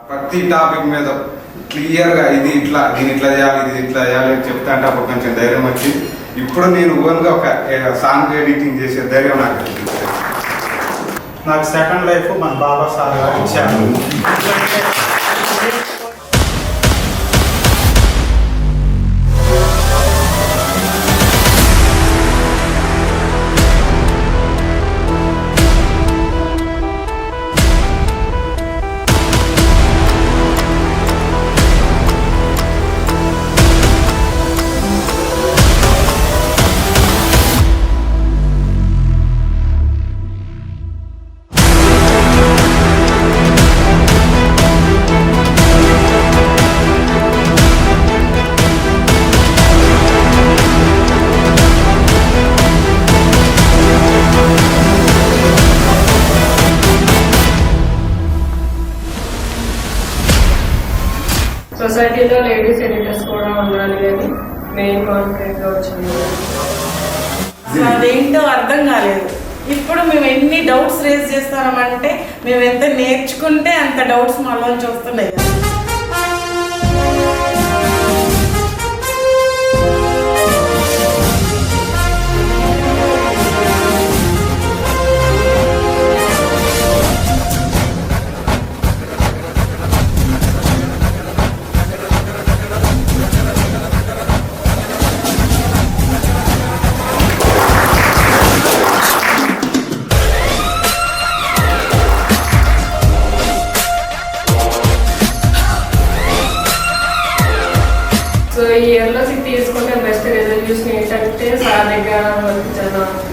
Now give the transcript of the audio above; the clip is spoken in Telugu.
ప్రతి టాపిక్ మీద క్లియర్గా ఇది ఇట్లా దీని ఇట్లా చేయాలి ఇది ఇట్లా చేయాలి అని చెప్తా అంటే అప్పుడు కొంచెం ధైర్యం వచ్చి ఇప్పుడు నేను ఓన్గా ఒక సాంగ్ ఎడిటింగ్ చేసే ధైర్యం నాకు వచ్చింది. నాకు సెకండ్ లైఫ్ మన బాబా సార్ గారు ఇచ్చారు. సొసైటీలో లేడీస్ ఎడిటర్స్ కూడా ఉండాలి అని మెయిన్ కాన్ఫిడెంట్ గా వచ్చింది. అదేంటో అర్థం కాలేదు. ఇప్పుడు మేము ఎన్ని డౌట్స్ రేజ్ చేస్తామంటే మేము ఎంత నేర్చుకుంటే అంత డౌట్స్ మాలోంచి వస్తున్నాయి. సో ఈ ఇయర్లో తీసుకుంటే బెస్ట్ రెజల్యూషన్ ఏంటంటే సార్ దగ్గర వర్క్ చదవాలి.